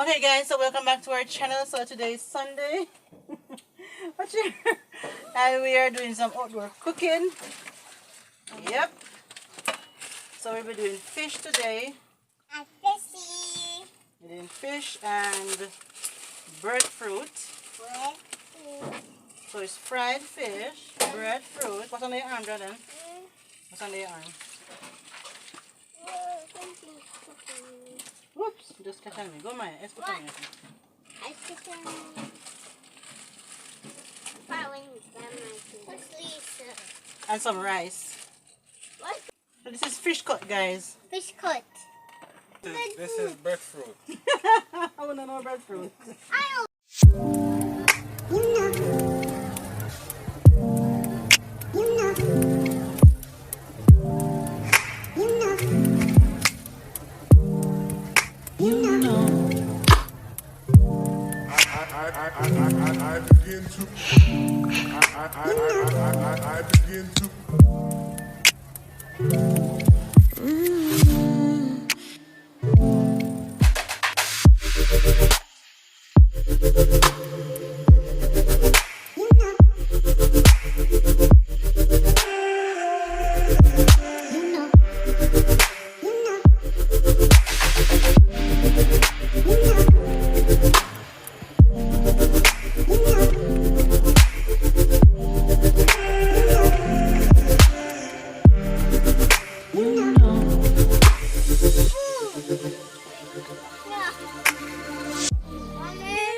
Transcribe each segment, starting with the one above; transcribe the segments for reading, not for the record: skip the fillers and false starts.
Okay guys, so welcome back to our channel. So today is Sunday. And we are doing some outdoor cooking. Yep. So we'll be doing fish today. And fishy. We're doing fish and breadfruit. So it's fried fish, breadfruit. What's on your arm, Jordan? What's on your arm? Whoops, just catch on me. Go Maya, let's put on me. I put on And some rice. What? So this is fish cut, guys. Fish cut. This is breadfruit. I want to know breadfruit. I begin to.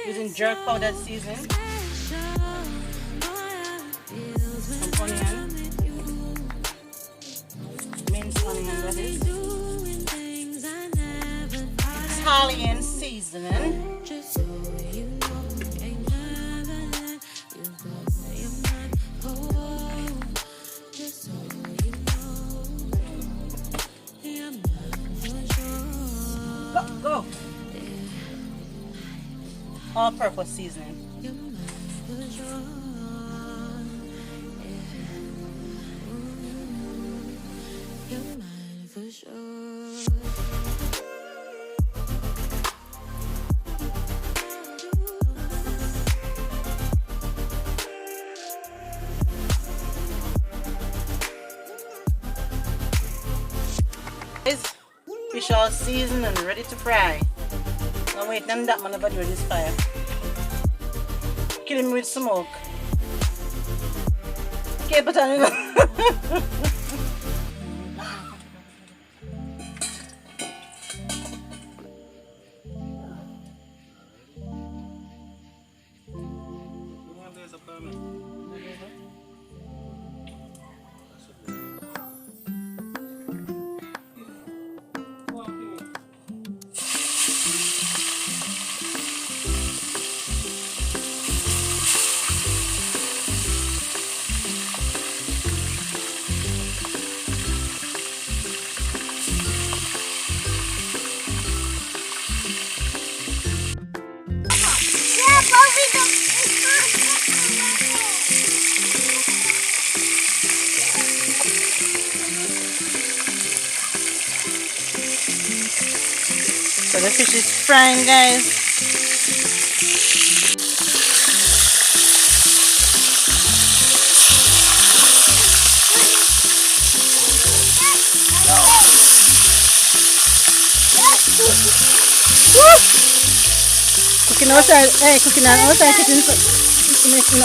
Using jerk powder season. Some onion. Minced onion, that is. Italian seasoning. Go. All-purpose seasoning. Fish all seasoned and ready to fry. Now wait, then that man over there with this fire. Kill him with smoke. Okay, but I know. So the fish is frying, guys. Woo! Cooking outside, cooking on outside, cooking in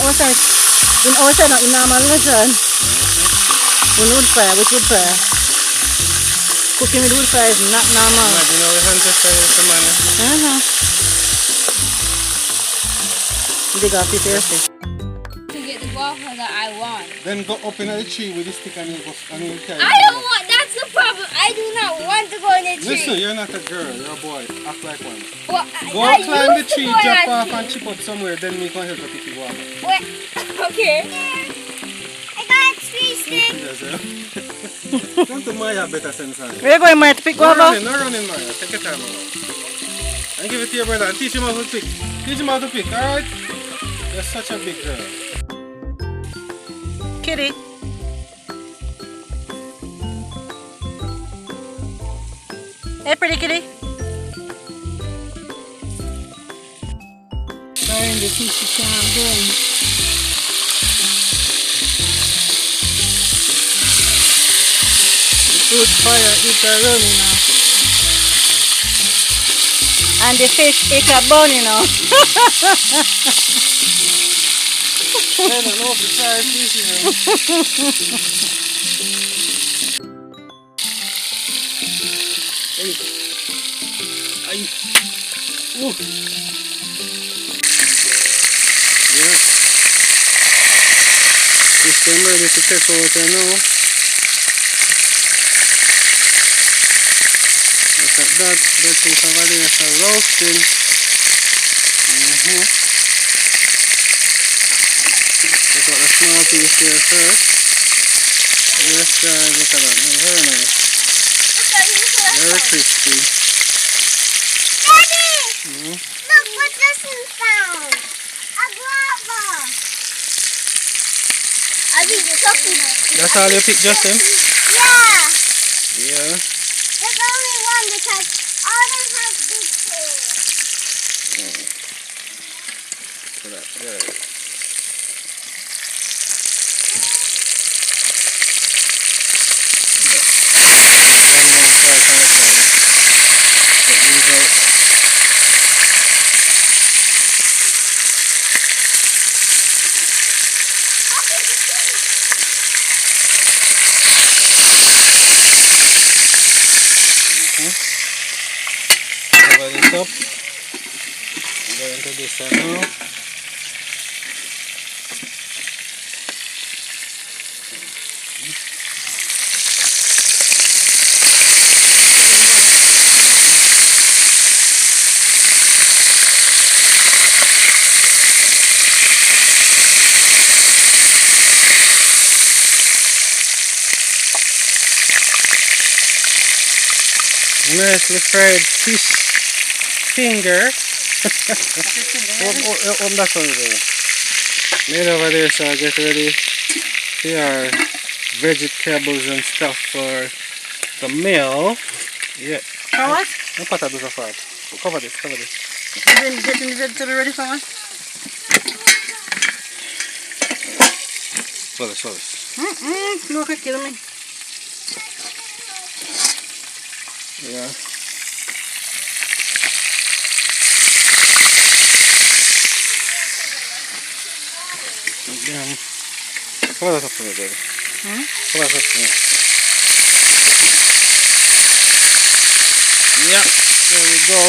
outside, not in normal restaurant. With wood fire, Cooking with wood fire is not normal. Imagine how we hunted for man. Dig off the fish. to get the guava that I want. Then go up in the tree with the stick and you'll carry I don't want. That's the problem. I do not want to go in the tree. Listen, you're not a girl, you're a boy. Act like one. Well, Go I climb the used to tree, go jump in off that and chip out somewhere, then we can help you pick the guava. Wait, okay. I got a tree stick. Come to Maya better sense. Where you going, Maya, to pick guava? No running, Maya. Take your time, Maya. And give it to your brother and teach him how to pick. Teach him how to pick, alright? You're such a big girl. Kitty. Hey, pretty kitty. and the fish you can't burn. The food fire is running now. And the fish is a burning now. I don't know if the fire is fish, you know. Ay. Ooh. Yeah. System ready to take out there now. Look at that. That is over there for roasting. Take out the small piece here first. Yes, guys, look at that. Very nice. Very crispy. Daddy! Look what this is found. A guava. I think it's something. That's all you pick, Justin? Yeah. Yeah. There's only one because all of them have big tails. So that, yeah. Cover this up. Go into this one now. Nicely fried fish finger. Open that one there. Made over there, so I get ready for our vegetables and stuff for the meal. Yeah. For what? No potatoes are fat. Cover this, cover this. Getting the vegetable ready for what? Swallow, swallow. No, can kill me. Yeah. Damn. Cover that up for me, baby. Cover that up for me. Yeah, there we go.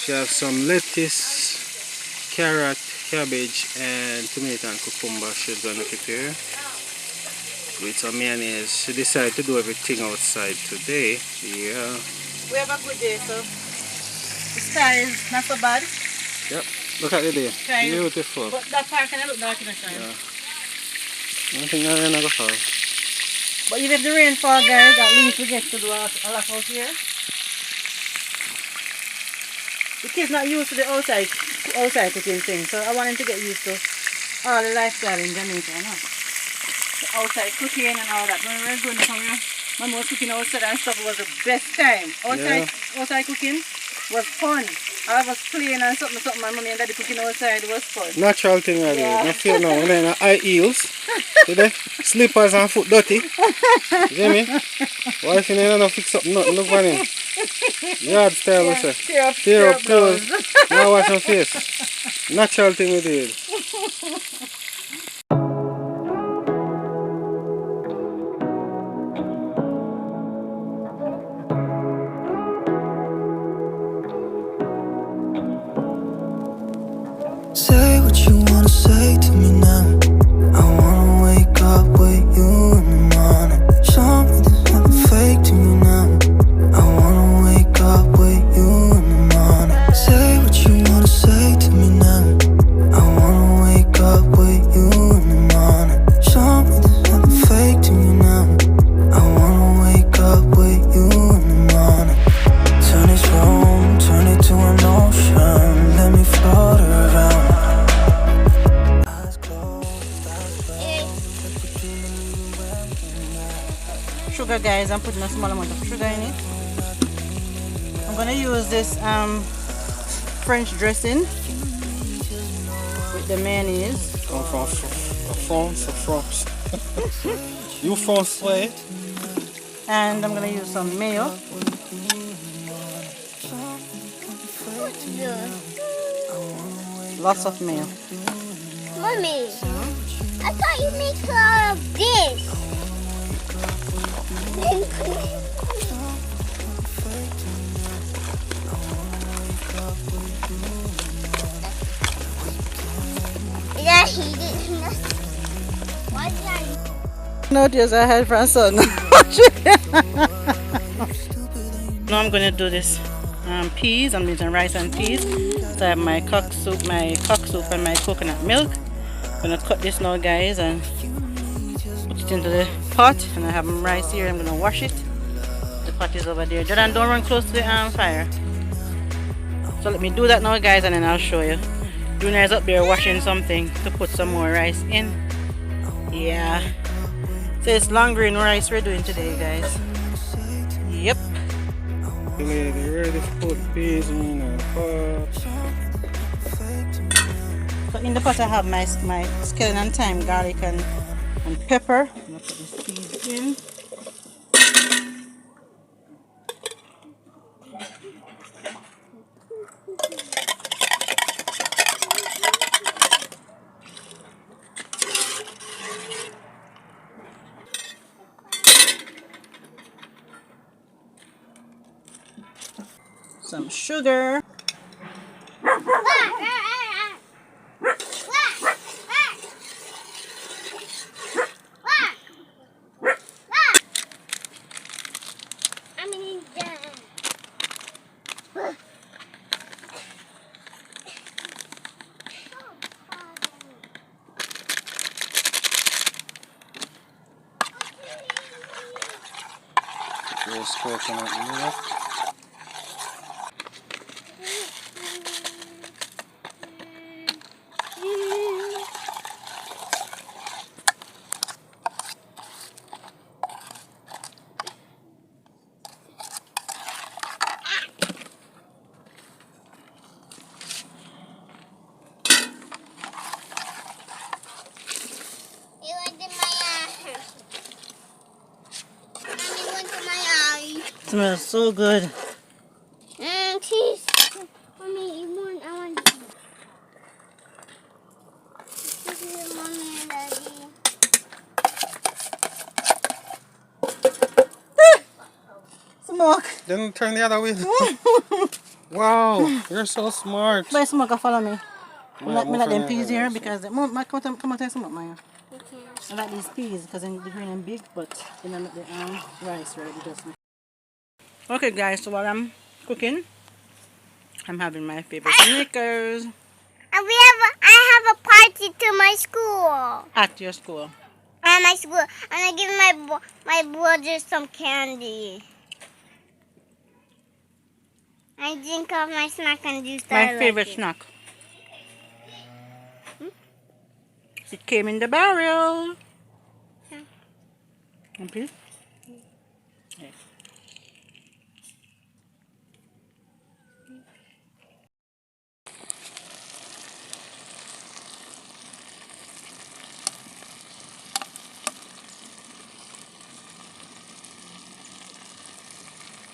She has some lettuce, carrot, cabbage, and tomato and cucumber she's going to prepare. With some mayonnaise. She decided to do everything outside today. Yeah. We have a good day, so the sky is not so bad. Yep. Look at the day. Kind of. Beautiful. But that far can look dark in the sun. Yeah. I think that rain will fall. But even if the rain fall, guys, at least we get to do a lot out here. The kids not used to the outside cooking thing, so I want them to get used to all the lifestyle in Jamaica, you know? The outside cooking and all that. When we were going from here, Mama was cooking outside and stuff. It was the best time. Outside cooking was fun. I was playing and something, my mommy and daddy cooking outside was fun. Natural thing I do. I feel now when I high heels, see there? Slippers and foot dirty. You see me? Wife in there don't fix up nothing, look on him. Yard style, yeah, sir. Tear up clothes. Now wash your face. Natural thing we did. Say what you wanna say to me now. I wanna wake up with you in the morning. Show me there's nothing fake to me now. I wanna wake up with you in the morning. Say what you wanna say to me now. I wanna wake up with you in the morning. Show me there's nothing fake to me now. I wanna wake up with you in the morning. Turn this room, turn it to an ocean. Let me float around. Sugar, guys, I'm putting a small amount of sugar in it. I'm gonna use this French dressing with the mayonnaise. Come from France. You Français? And I'm gonna use some mayo. Lots of mayo. Mommy, I thought you make a lot of this. Did I heat it? Why did I? Notice I had from son. Now I'm gonna do this peas. I'm using rice and peas. So I have my cock soup and my coconut milk. I'm gonna cut this now, guys, and put it into the pot. And I have rice here. I'm gonna wash it. The pot is over there. Jordan, don't run close to the fire. So let me do that now, guys, and then I'll show you. Junior is up there washing something to put some more rice in. Yeah. So it's long grain rice we're doing today, guys. Yep. Lady, ready to put peas in a pot. So in the pot I have my scallion and thyme, garlic and pepper. I'm gonna put this peas in. Some sugar. There's coconut milk. Smells so good. Cheese. Mommy, I want this is mommy and daddy. Smoke. Then turn the other way. Wow, you're so smart. But smoke, follow me. Well, Me like them move peas on, here so. because come on, take some of mine. I like these peas because they're green and big, but they don't make the rice right. Just okay, guys. So while I'm cooking, I'm having my favorite Snickers And I have a party to my school. at your school. At my school, and I give my brother some candy. I drink off my snack and juice. My favorite snack. It came in the barrel. Okay. Yeah.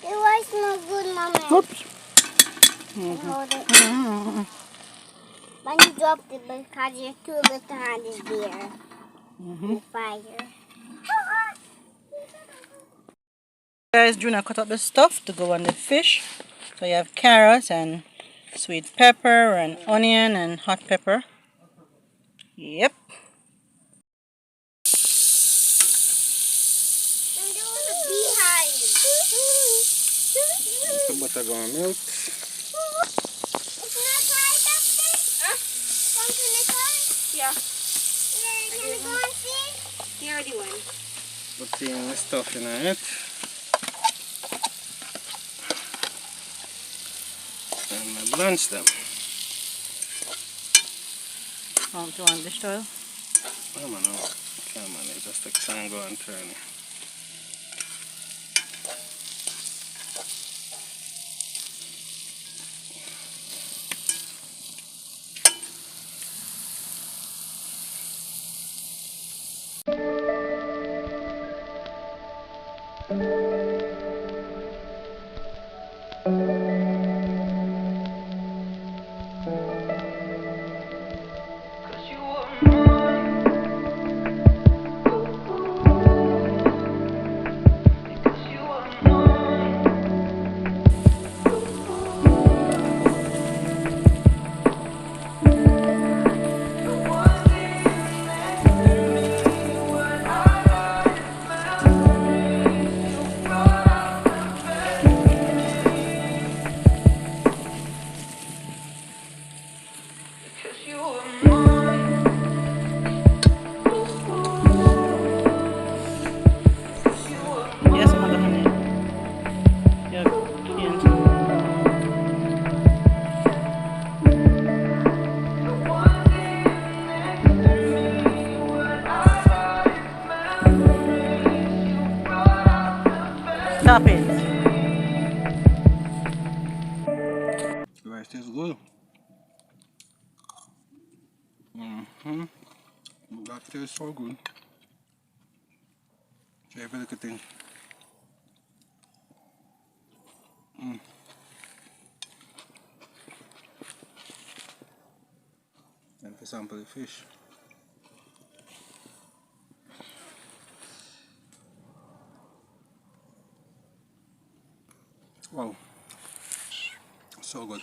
It was no good, Mama. Oops. Hold it. But you dropped it because your two little hand is there. The fire. Guys, Juna cut up the stuff to go on the fish. So you have carrots and sweet pepper and onion and hot pepper. Yep. And there was a beehive. The butter gone milk. It's not right up there? Huh? Come to the car? Yeah, Can we go and see? he already went. Put in the stuff in it. And I blanch them. Oh, do you want dish oil? I don't know. Can't manage. Just take time go and turn it. Yes, mother honey. Yeah, clean. Stop it. Rice tastes good. Mm-hmm. That tastes so good. Every little thing. And for example, the fish. Wow, so good.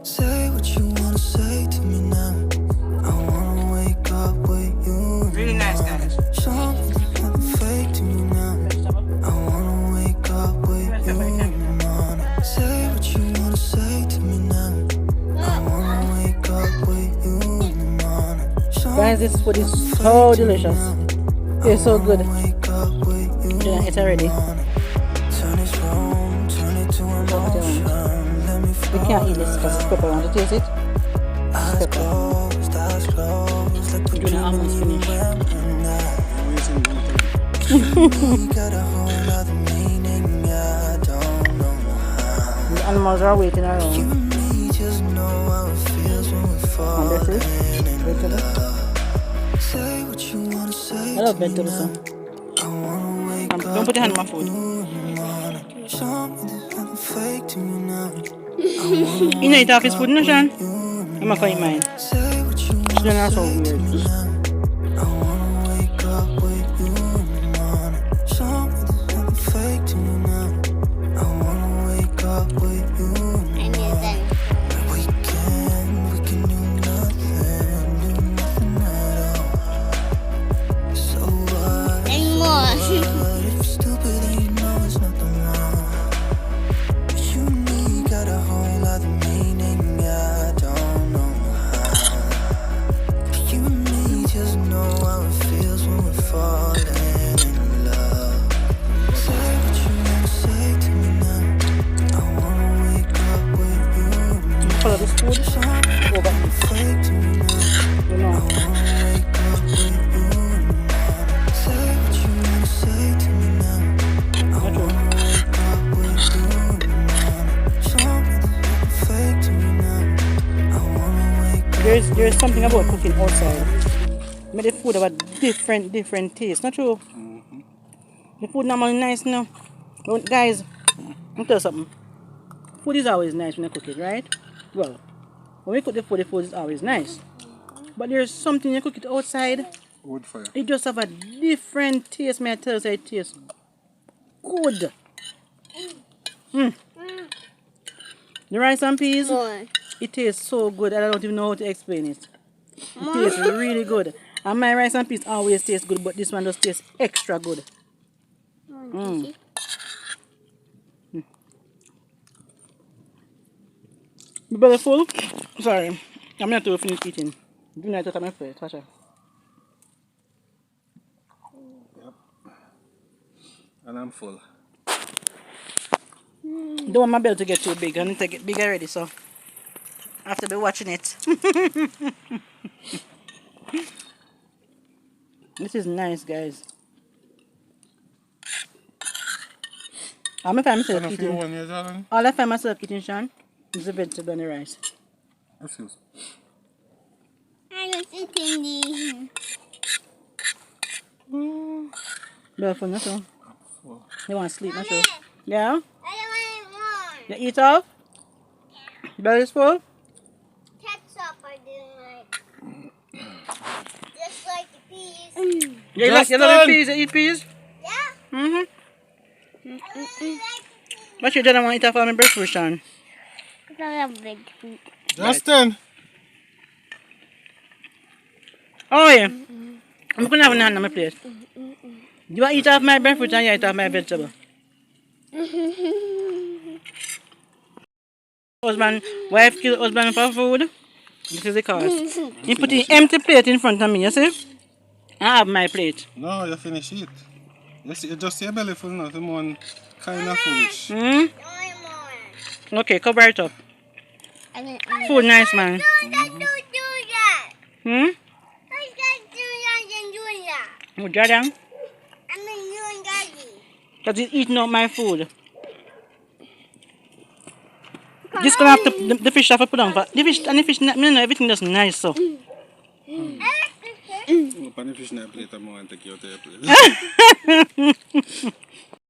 Say what you wanna say to me now. I wanna wake up with you. Really nice, guys. Show me there's nothing fake to me now. I wanna wake up with you in the morning. Say what you wanna say to me now. I wanna wake up with you in the morning. Guys, this food is so delicious. It's so good. Wake up with you. Yeah, it's already. Turn this room, turn it to emotion. Let me We can't eat this because it's pepper. Want to taste it? eyes Pepper. closed, eyes closed. Like the Doing it almost finished. You got a whole other meaning, I don't know how. The animals are waiting around. You and me just know how it feels when we fall And that's it. in Vegetable. love. Say what you wanna say I love to me vegetables. now. I wanna wake up Don't put your hand in my food. in the morning. Show me there's nothing fake to me now. You know, eat off his food, no, Sean? I'm not going to eat mine. Say what you She's doing that so say to weird. me now. I wanna wake up with you in the morning. Show me there's nothing fake to me now. I wanna wake up with you in the morning. We can do nothing at all. So what? But if you're stupid, then you know it's nothing wrong. But you and me got a whole other meaning, I don't know how. You and me just know how it feels when we're falling in love. Say what you wanna say to me now. I wanna wake up with you. Follow this food. Over. Fake to me now. You know. I wanna wake up with you in the morning. Say what you wanna say to me now. I Not true. wanna wake up with you in the morning. Show me there's nothing fake to me now. I wanna wake up. There's something about cooking outside. Make the food have a different taste. Not true. The food normally nice now. But guys, I'll tell you something. Food is always nice when you cook it, right? Well, when we cook the food is always nice. But there's something you cook it outside, Wood fire. it just have a different taste. May I tell you, it tastes good. The rice and peas, it tastes so good. I don't even know how to explain it. It tastes really good. And my rice and peas always taste good, but this one just tastes extra good. My belly full. Sorry, I'm not to finish eating. Do not touch my plate, Tasha. Yep. And I'm full. Don't want my belly to get too big. I need to get big already, so I have to be watching it. This is nice, guys. I'm a fan I myself don't feel eating. one year, Jordan. All I find myself eating, Sean, is the vegetable and the rice. Excuse. I was eating the. Well, for nothing. Full. You want to sleep, not sure. Mommy, Yeah? I don't want more. You eat off? Belly's full? Ketchup I didn't like. Just like the peas. You love Justin! peas? You eat peas? Yeah? Mm-hmm. I really like the peas. But you don't want to eat off all my breakfast, Sean. I don't have big feet. Justin! Oh, yeah. I'm going to have a hand on my plate. You want to eat off my breakfast and you eat off my vegetable? Husband, wife kill husband for food. This is the cause. He put the empty plate in front of me, you see? I have my plate. No, you finish it. You see, you just see your belly full now. The one kind of foolish. Hmm? More. Okay, cover it up. I mean, Food nice, man. don't do that. Hmm? I can't do that and do that. Oh, Jordan? I'm doing daddy. Because he's eating up my food. Just gonna have to, the fish have to put on. But the fish, and the fish, you know, everything is nice, so. I like this. Open the fish in that plate. I'm going to take you out of your plate.